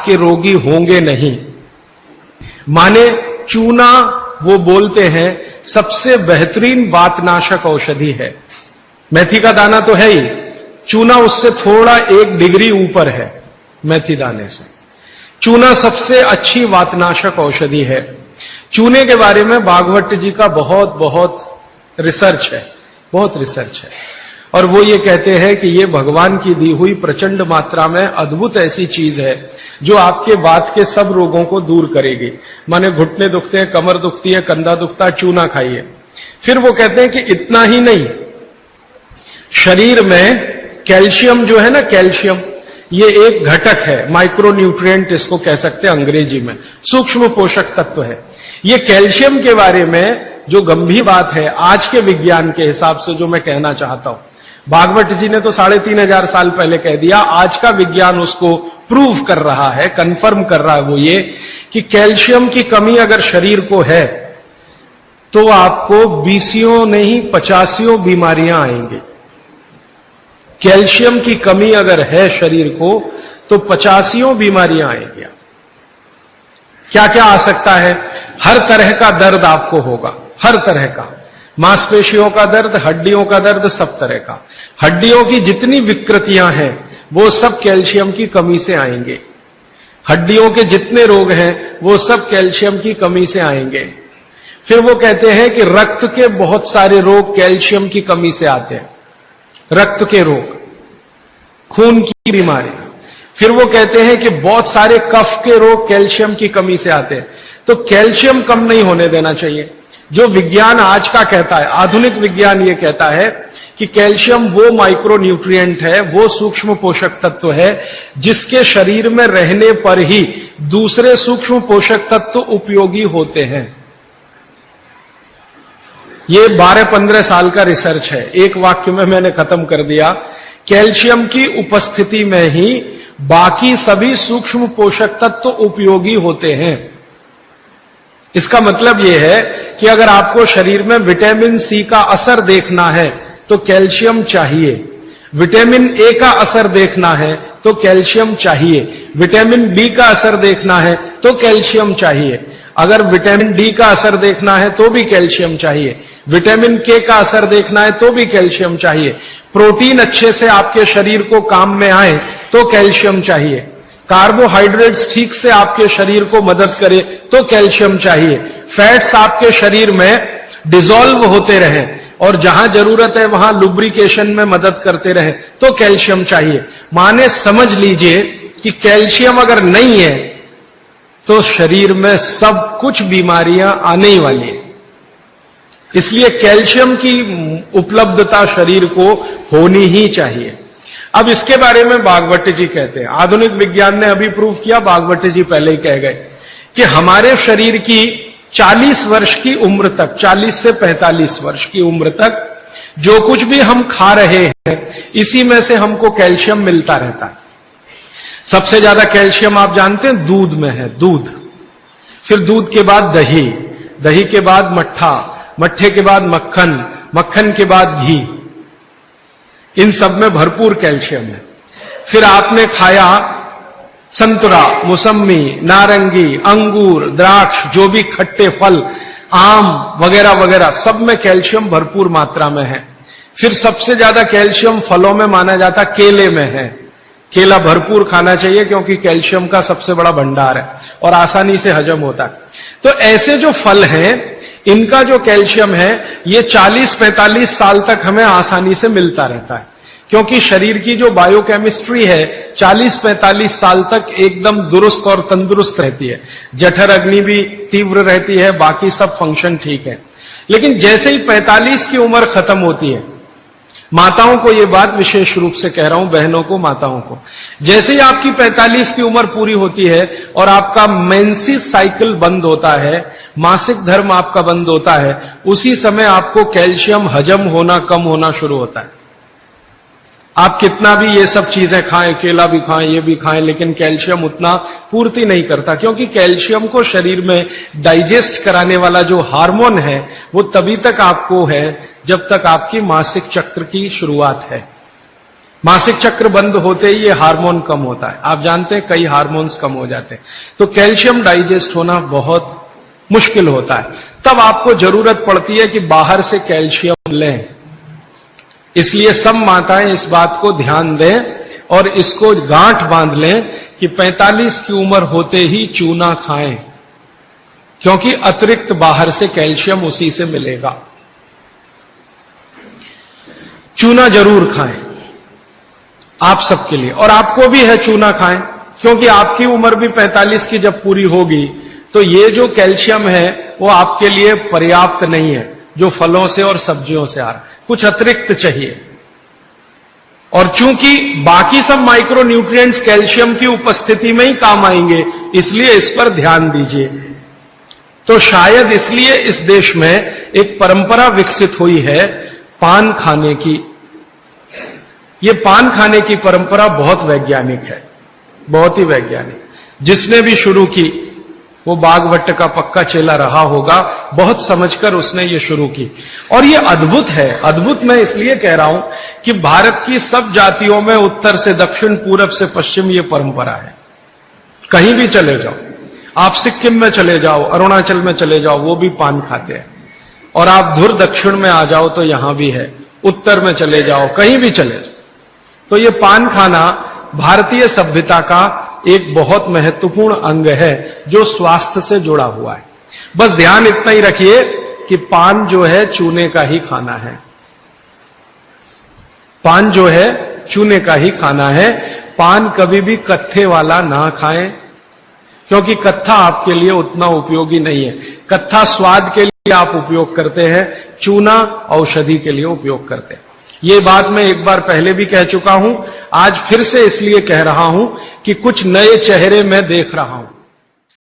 के रोगी होंगे नहीं। माने चूना वो बोलते हैं सबसे बेहतरीन वातनाशक औषधि है। मेथी का दाना तो है ही, चूना उससे थोड़ा 1 डिग्री ऊपर है। मेथी दाने से चूना सबसे अच्छी वातनाशक औषधि है। चूने के बारे में भागवत जी का बहुत रिसर्च है, बहुत रिसर्च है। और वो ये कहते हैं कि ये भगवान की दी हुई प्रचंड मात्रा में अद्भुत ऐसी चीज है जो आपके बात के सब रोगों को दूर करेगी। माने घुटने दुखते हैं, कमर दुखती है, कंधा दुखता है, चूना खाइए। फिर वो कहते हैं कि इतना ही नहीं, शरीर में कैल्शियम जो है ना, कैल्शियम ये एक घटक है, माइक्रो न्यूट्रिएंट इसको कह सकते हैं अंग्रेजी में, सूक्ष्म पोषक तत्व है। ये कैल्शियम के बारे में जो गंभीर बात है आज के विज्ञान के हिसाब से जो मैं कहना चाहता हूं, भागवत जी ने तो 3500 साल पहले कह दिया, आज का विज्ञान उसको प्रूव कर रहा है, कंफर्म कर रहा है। वो ये कि कैल्शियम की कमी अगर शरीर को है तो आपको 20 नहीं 50 बीमारियां आएंगी। कैल्शियम की कमी अगर है शरीर को तो 50 बीमारियां आएंगी। क्या क्या आ सकता है? हर तरह का दर्द आपको होगा, हर तरह का, मांसपेशियों का दर्द, हड्डियों का दर्द, सब तरह का। हड्डियों की जितनी विकृतियां हैं वो सब कैल्शियम की कमी से आएंगे। हड्डियों के जितने रोग हैं वो सब कैल्शियम की कमी से आएंगे। फिर वो कहते हैं कि रक्त के बहुत सारे रोग कैल्शियम की कमी से आते हैं, रक्त के रोग, खून की बीमारी। फिर वो कहते हैं कि बहुत सारे कफ के रोग कैल्शियम की कमी से आते हैं। तो कैल्शियम कम नहीं होने देना चाहिए। जो विज्ञान आज का कहता है, आधुनिक विज्ञान ये कहता है कि कैल्शियम वो माइक्रो न्यूट्रिएंट है, वो सूक्ष्म पोषक तत्व है जिसके शरीर में रहने पर ही दूसरे सूक्ष्म पोषक तत्व उपयोगी होते हैं। ये 12-15 साल का रिसर्च है, एक वाक्य में मैंने खत्म कर दिया। कैल्शियम की उपस्थिति में ही बाकी सभी सूक्ष्म पोषक तत्व उपयोगी होते हैं। इसका मतलब यह है कि अगर आपको शरीर में विटामिन सी का असर देखना है तो कैल्शियम चाहिए, विटामिन ए का असर देखना है तो कैल्शियम चाहिए, विटामिन बी का असर देखना है तो कैल्शियम चाहिए, अगर विटामिन डी का असर देखना है तो भी कैल्शियम चाहिए, विटामिन के का असर देखना है तो भी कैल्शियम चाहिए, प्रोटीन अच्छे से आपके शरीर को काम में आए तो कैल्शियम चाहिए, कार्बोहाइड्रेट्स ठीक से आपके शरीर को मदद करे तो कैल्शियम चाहिए, फैट्स आपके शरीर में डिसॉल्व होते रहें और जहां जरूरत है वहां लुब्रिकेशन में मदद करते रहें तो कैल्शियम चाहिए। माने समझ लीजिए कि कैल्शियम अगर नहीं है तो शरीर में सब कुछ बीमारियां आने ही वाली है। इसलिए कैल्शियम की उपलब्धता शरीर को होनी ही चाहिए। अब इसके बारे में भागवत जी कहते हैं, आधुनिक विज्ञान ने अभी प्रूव किया, भागवत जी पहले ही कह गए कि हमारे शरीर की 40 वर्ष की उम्र तक, 40 से 45 वर्ष की उम्र तक जो कुछ भी हम खा रहे हैं इसी में से हमको कैल्शियम मिलता रहता है। सबसे ज्यादा कैल्शियम आप जानते हैं दूध में है, दूध, फिर दूध के बाद दही, दही के बाद मट्ठा, मट्ठे के बाद मक्खन, मक्खन के बाद घी, इन सब में भरपूर कैल्शियम है। फिर आपने खाया संतरा, मौसम्मी, नारंगी, अंगूर, द्राक्ष, जो भी खट्टे फल, आम वगैरह वगैरह, सब में कैल्शियम भरपूर मात्रा में है। फिर सबसे ज्यादा कैल्शियम फलों में माना जाता केले में है। केला भरपूर खाना चाहिए क्योंकि कैल्शियम का सबसे बड़ा भंडार है और आसानी से हजम होता है। तो ऐसे जो फल हैं इनका जो कैल्शियम है ये 40-45 साल तक हमें आसानी से मिलता रहता है, क्योंकि शरीर की जो बायोकेमिस्ट्री है 40-45 साल तक एकदम दुरुस्त और तंदुरुस्त रहती है, जठर अग्नि भी तीव्र रहती है, बाकी सब फंक्शन ठीक है। लेकिन जैसे ही 45 की उम्र खत्म होती है, माताओं को यह बात विशेष रूप से कह रहा हूं, बहनों को, माताओं को, जैसे ही आपकी 45 की उम्र पूरी होती है और आपका मेंसेस साइकिल बंद होता है, मासिक धर्म आपका बंद होता है, उसी समय आपको कैल्शियम हजम होना कम होना शुरू होता है। आप कितना भी ये सब चीजें खाएं, केला भी खाएं, ये भी खाएं, लेकिन कैल्शियम उतना पूर्ति नहीं करता, क्योंकि कैल्शियम को शरीर में डाइजेस्ट कराने वाला जो हार्मोन है वो तभी तक आपको है जब तक आपकी मासिक चक्र की शुरुआत है। मासिक चक्र बंद होते ही ये हार्मोन कम होता है। आप जानते हैं कई हार्मोन्स कम हो जाते हैं, तो कैल्शियम डाइजेस्ट होना बहुत मुश्किल होता है। तब आपको जरूरत पड़ती है कि बाहर से कैल्शियम लें। इसलिए सब माताएं इस बात को ध्यान दें और इसको गांठ बांध लें कि 45 की उम्र होते ही चूना खाएं, क्योंकि अतिरिक्त बाहर से कैल्शियम उसी से मिलेगा। चूना जरूर खाएं आप सबके लिए, और आपको भी है चूना खाएं, क्योंकि आपकी उम्र भी 45 की जब पूरी होगी तो ये जो कैल्शियम है वो आपके लिए पर्याप्त नहीं है, जो फलों से और सब्जियों से आ रहा है, कुछ अतिरिक्त चाहिए। और चूंकि बाकी सब माइक्रो न्यूट्रिएंट्स कैल्शियम की उपस्थिति में ही काम आएंगे, इसलिए इस पर ध्यान दीजिए। तो शायद इसलिए इस देश में एक परंपरा विकसित हुई है पान खाने की। ये पान खाने की परंपरा बहुत वैज्ञानिक है, बहुत ही वैज्ञानिक। जिसने भी शुरू की वो बागवट का पक्का चेला रहा होगा, बहुत समझकर उसने ये शुरू की। और ये अद्भुत है। अद्भुत मैं इसलिए कह रहा हूं कि भारत की सब जातियों में उत्तर से दक्षिण, पूरब से पश्चिम ये परंपरा है। कहीं भी चले जाओ, आप सिक्किम में चले जाओ, अरुणाचल में चले जाओ, वो भी पान खाते हैं। और आप धुर दक्षिण में आ जाओ तो यहां भी है, उत्तर में चले जाओ, कहीं भी चले जाओ। तो ये पान खाना भारतीय सभ्यता का एक बहुत महत्वपूर्ण अंग है जो स्वास्थ्य से जुड़ा हुआ है। बस ध्यान इतना ही रखिए कि पान जो है चूने का ही खाना है। पान जो है चूने का ही खाना है। पान कभी भी कत्थे वाला ना खाएं, क्योंकि कत्था आपके लिए उतना उपयोगी नहीं है। कत्था स्वाद के लिए आप उपयोग करते हैं, चूना औषधि के लिए उपयोग करते हैं। ये बात मैं एक बार पहले भी कह चुका हूं, आज फिर से इसलिए कह रहा हूं कि कुछ नए चेहरे मैं देख रहा हूं।